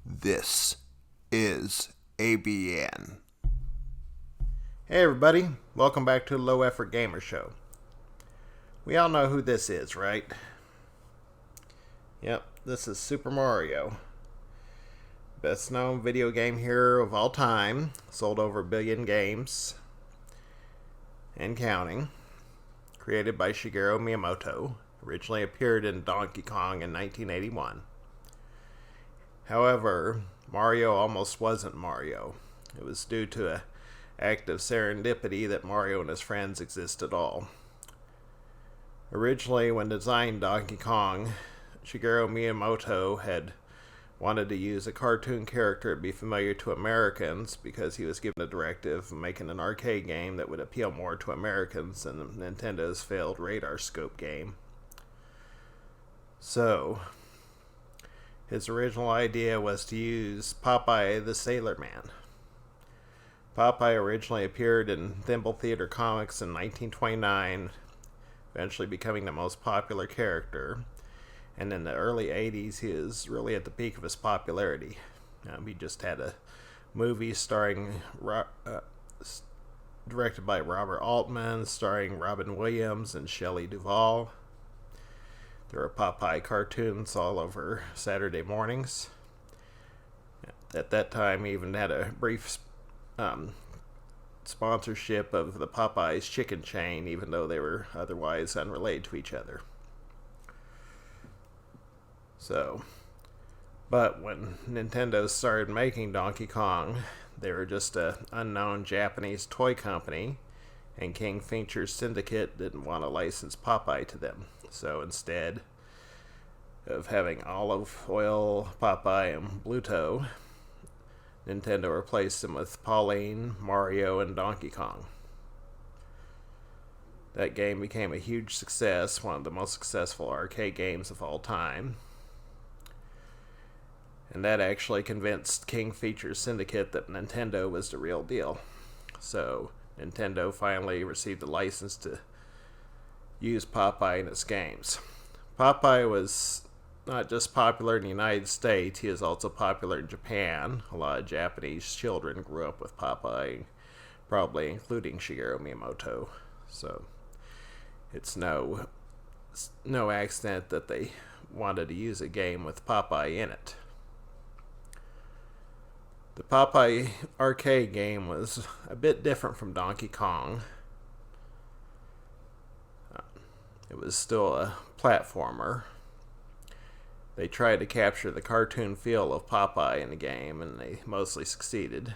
This is ABN. Hey everybody, welcome back to the Low Effort Gamer Show. We all know who this is, right? Yep, this is Super Mario. Best known video game hero of all time, sold over 1 billion games and counting. Created by Shigeru Miyamoto, originally appeared in Donkey Kong in 1981. However, Mario almost wasn't Mario. It was due to an act of serendipity that Mario and his friends exist at all. Originally, when designing Donkey Kong, Shigeru Miyamoto had wanted to use a cartoon character to be familiar to Americans because he was given a directive of making an arcade game that would appeal more to Americans than Nintendo's failed Radar Scope game. So, his original idea was to use Popeye the Sailor Man. Popeye originally appeared in Thimble Theater Comics in 1929, eventually becoming the most popular character. And in the early 80s, he was really at the peak of his popularity. He just had a movie directed by Robert Altman, starring Robin Williams and Shelley Duvall. There were Popeye cartoons all over Saturday mornings. At that time, he even had a brief sponsorship of the Popeye's chicken chain, even though they were otherwise unrelated to each other. But when Nintendo started making Donkey Kong, they were just an unknown Japanese toy company, and King Features Syndicate didn't want to license Popeye to them. So instead of having Olive Oil, Popeye, and Bluto, Nintendo replaced them with Pauline, Mario, and Donkey Kong. That game became a huge success, one of the most successful arcade games of all time. And that actually convinced King Features Syndicate that Nintendo was the real deal. So Nintendo finally received a license to use Popeye in its games. Popeye was not just popular in the United States, he is also popular in Japan. A lot of Japanese children grew up with Popeye, probably including Shigeru Miyamoto. So it's no accident that they wanted to use a game with Popeye in it. The Popeye arcade game was a bit different from Donkey Kong. It was still a platformer. They tried to capture the cartoon feel of Popeye in the game, and they mostly succeeded.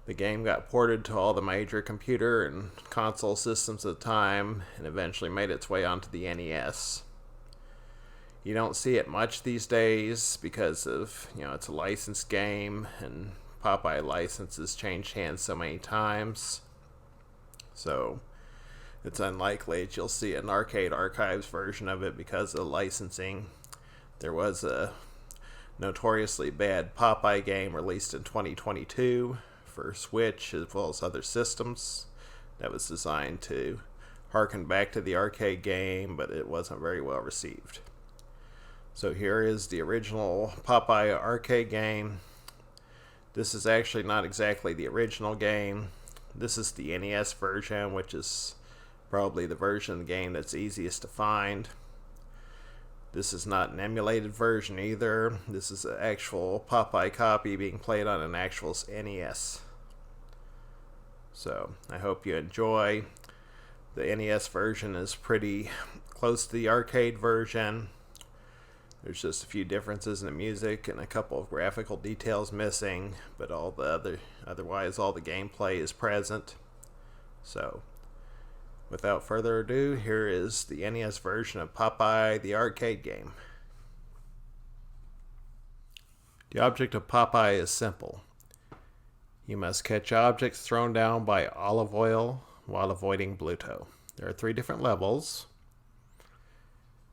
The game got ported to all the major computer and console systems at the time, and eventually made its way onto the NES. You don't see it much these days because of, it's a licensed game, and Popeye licenses changed hands so many times. So it's unlikely that you'll see an Arcade Archives version of it because of the licensing. There was a notoriously bad Popeye game released in 2022 for Switch as well as other systems that was designed to harken back to the arcade game, but it wasn't very well received. So here is the original Popeye arcade game. This is actually not exactly the original game. This is the NES version, which is probably the version of the game that's easiest to find. This is not an emulated version either. This is an actual Popeye copy being played on an actual NES. So I hope you enjoy. The NES version is pretty close to the arcade version. There's just a few differences in the music and a couple of graphical details missing, but otherwise all the gameplay is present. So, without further ado, here is the NES version of Popeye the arcade game. The object of Popeye is simple. You must catch objects thrown down by Olive Oil while avoiding Bluto. There are 3 different levels.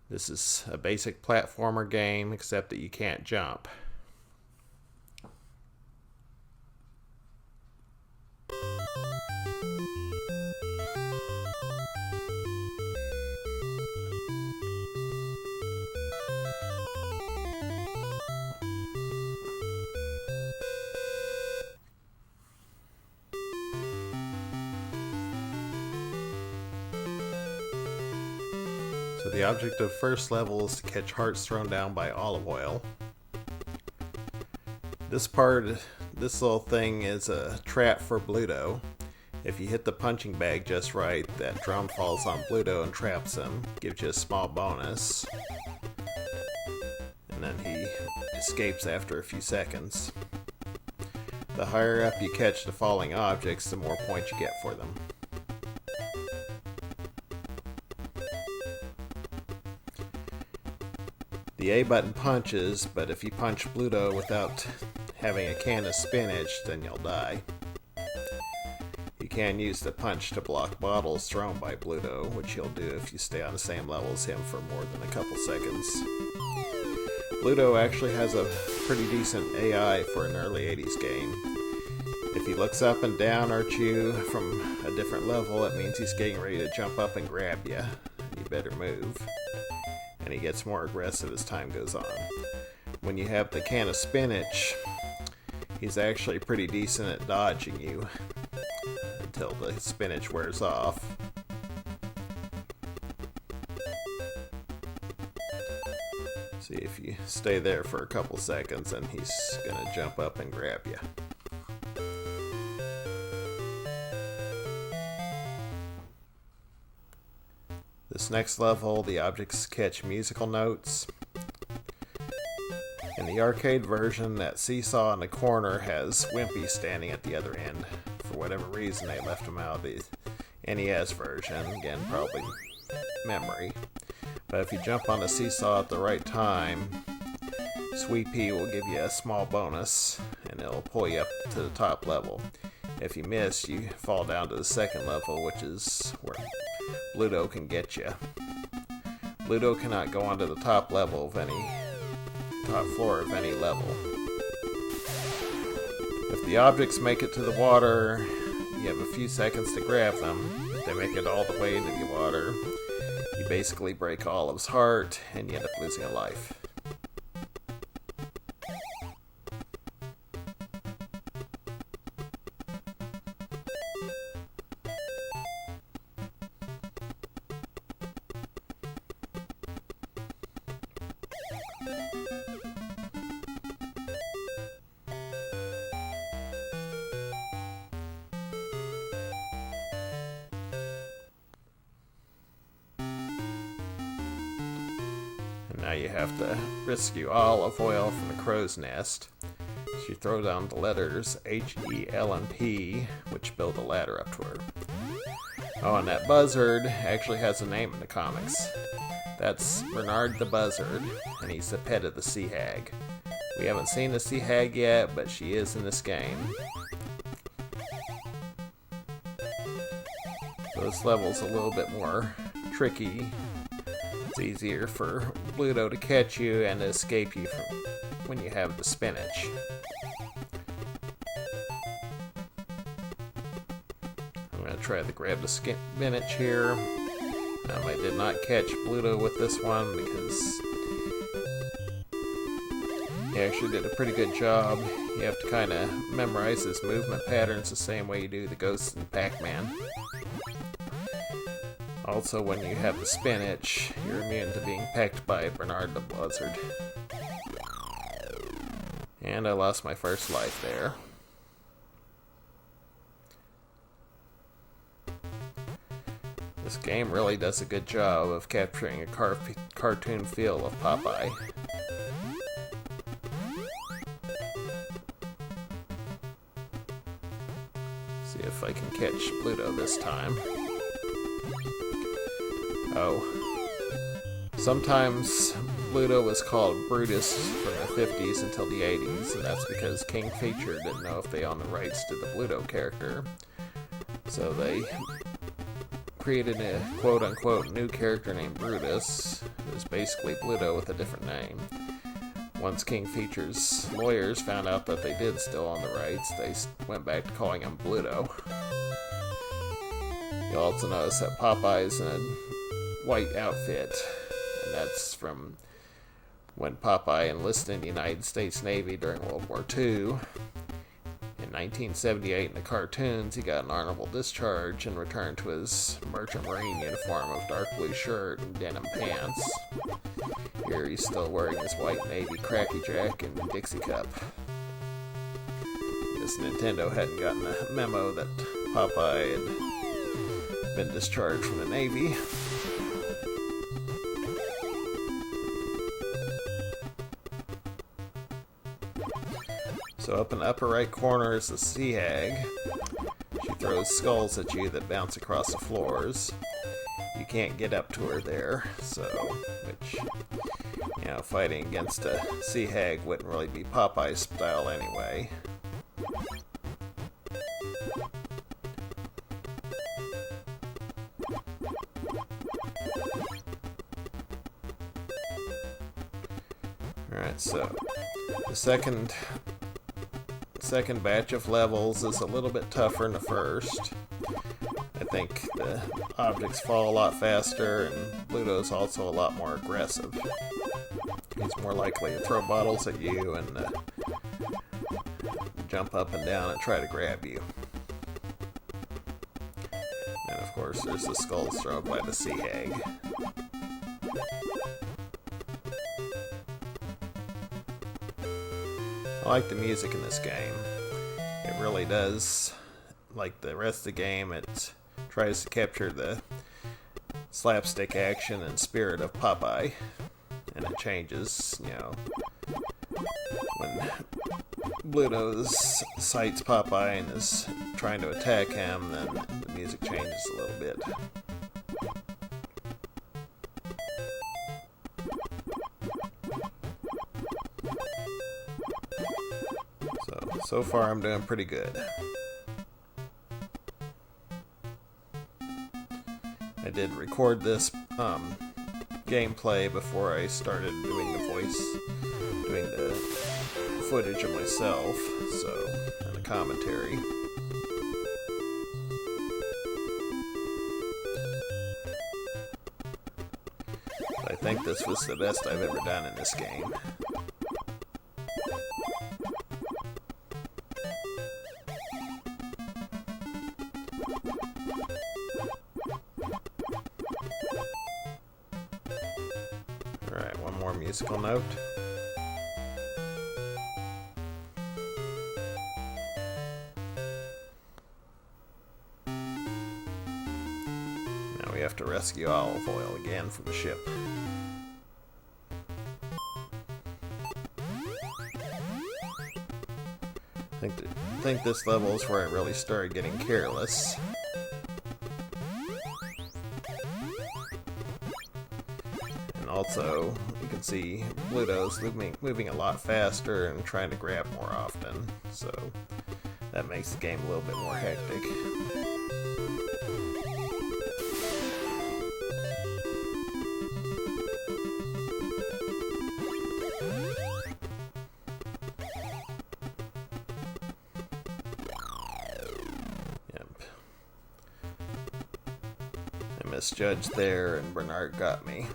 This is a basic platformer game, except that you can't jump. The object of first level is to catch hearts thrown down by olive oil. This little thing is a trap for Bluto. If you hit the punching bag just right, that drum falls on Bluto and traps him, gives you a small bonus. And then he escapes after a few seconds. The higher up you catch the falling objects, the more points you get for them. The A button punches, but if you punch Bluto without having a can of spinach, then you'll die. You can use the punch to block bottles thrown by Bluto, which you'll do if you stay on the same level as him for more than a couple seconds. Bluto actually has a pretty decent AI for an early 80s game. If he looks up and down at you from a different level, it means he's getting ready to jump up and grab you. You better move. And he gets more aggressive as time goes on. When you have the can of spinach, he's actually pretty decent at dodging you until the spinach wears off. See, if you stay there for a couple seconds, then he's gonna jump up and grab you. This next level, the objects catch musical notes. In the arcade version, that seesaw in the corner has Wimpy standing at the other end. For whatever reason, they left him out of the NES version. Again, probably memory. But if you jump on the seesaw at the right time, Sweet Pea will give you a small bonus, and it'll pull you up to the top level. If you miss, you fall down to the second level, which is where Bluto can get you. Bluto cannot go onto the top floor of any level. If the objects make it to the water, you have a few seconds to grab them. If they make it all the way into the water, you basically break Olive's heart and you end up losing a life. Now you have to rescue olive oil from the crow's nest. She throws down the letters H, E, L, and P, which build a ladder up to her. Oh, and that buzzard actually has a name in the comics. That's Bernard the Buzzard, and he's the pet of the sea hag. We haven't seen the sea hag yet, but she is in this game. So this level's a little bit more tricky. It's easier for Bluto to catch you and to escape you from when you have the spinach. I'm going to try to grab the spinach here. I did not catch Bluto with this one because he actually did a pretty good job. You have to kind of memorize his movement patterns the same way you do the ghosts in Pac-Man. Also, when you have the spinach, you're immune to being pecked by Bernard the Buzzard. And I lost my first life there. This game really does a good job of capturing a cartoon feel of Popeye. See if I can catch Bluto this time. Oh. Sometimes Bluto was called Brutus from the 50s until the 80s, and that's because King Feature didn't know if they owned the rights to the Bluto character. So they created a quote-unquote new character named Brutus. It was basically Bluto with a different name. Once King Feature's lawyers found out that they did still own the rights, they went back to calling him Bluto. You'll also notice that Popeye's in a white outfit, and that's from when Popeye enlisted in the United States Navy during World War II, and In 1978, in the cartoons, he got an honorable discharge and returned to his Merchant Marine uniform of dark blue shirt and denim pants. Here he's still wearing his white Navy Cracky Jack and Dixie Cup. Guess Nintendo hadn't gotten a memo that Popeye had been discharged from the Navy. So up in the upper right corner is the Sea Hag. She throws skulls at you that bounce across the floors. You can't get up to her there, which, fighting against a Sea Hag wouldn't really be Popeye's style anyway. Alright, so the second batch of levels is a little bit tougher than the first. I think the objects fall a lot faster, and Bluto's also a lot more aggressive. He's more likely to throw bottles at you and jump up and down and try to grab you. And of course there's the skulls thrown by the Sea Hag. I like the music in this game. It really does, like the rest of the game, it tries to capture the slapstick action and spirit of Popeye. And it changes, when Bluto sights Popeye and is trying to attack him, then the music changes a little bit. So far I'm doing pretty good. I did record this gameplay before I started doing the footage of myself, and the commentary. I think this was the best I've ever done in this game. Alright, one more musical note. Now we have to rescue Olive Oil again from the ship. I think this level is where I really started getting careless. Also, you can see Bluto's moving a lot faster and trying to grab more often, so that makes the game a little bit more hectic. Yep. I misjudged there, and Bernard got me.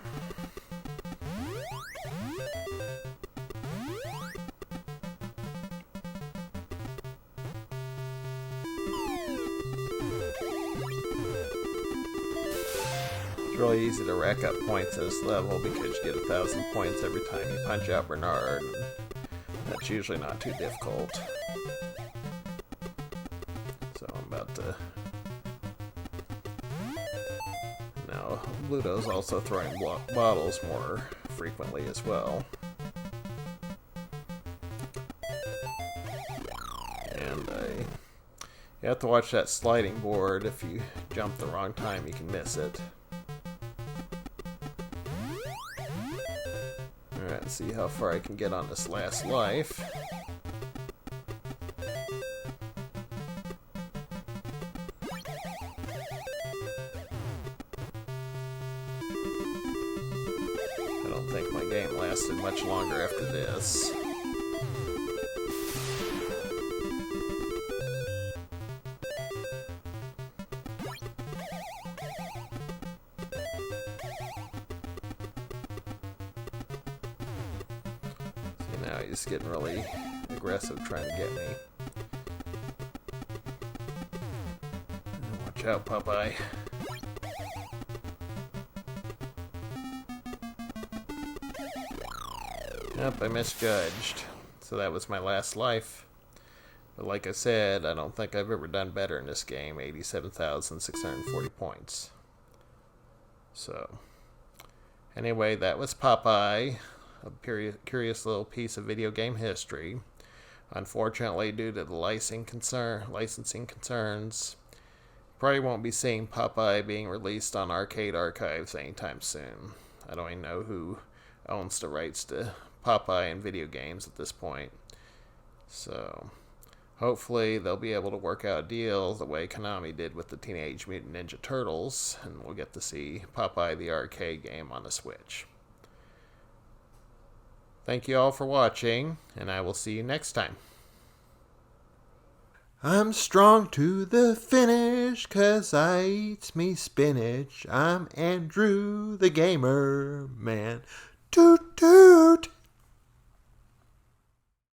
It's really easy to rack up points in this level because you get 1,000 points every time you punch out Bernard, and that's usually not too difficult. So I'm about to... Now, Bluto's also throwing bottles more frequently as well. And you have to watch that sliding board. If you jump the wrong time, you can miss it. Alright, let's see how far I can get on this last life. I don't think my game lasted much longer after this. Now he's getting really aggressive trying to get me. Watch out, Popeye. Yep, I misjudged. So that was my last life. But like I said, I don't think I've ever done better in this game. 87,640 points. So, anyway, that was Popeye. A curious little piece of video game history. Unfortunately, due to the licensing concerns, probably won't be seeing Popeye being released on Arcade Archives anytime soon. I don't even know who owns the rights to Popeye in video games at this point. So, hopefully they'll be able to work out a deal the way Konami did with the Teenage Mutant Ninja Turtles, and we'll get to see Popeye the arcade game on the Switch. Thank you all for watching, and I will see you next time. I'm strong to the finish 'cause I eats me spinach. I'm Andrew the Gamer Man.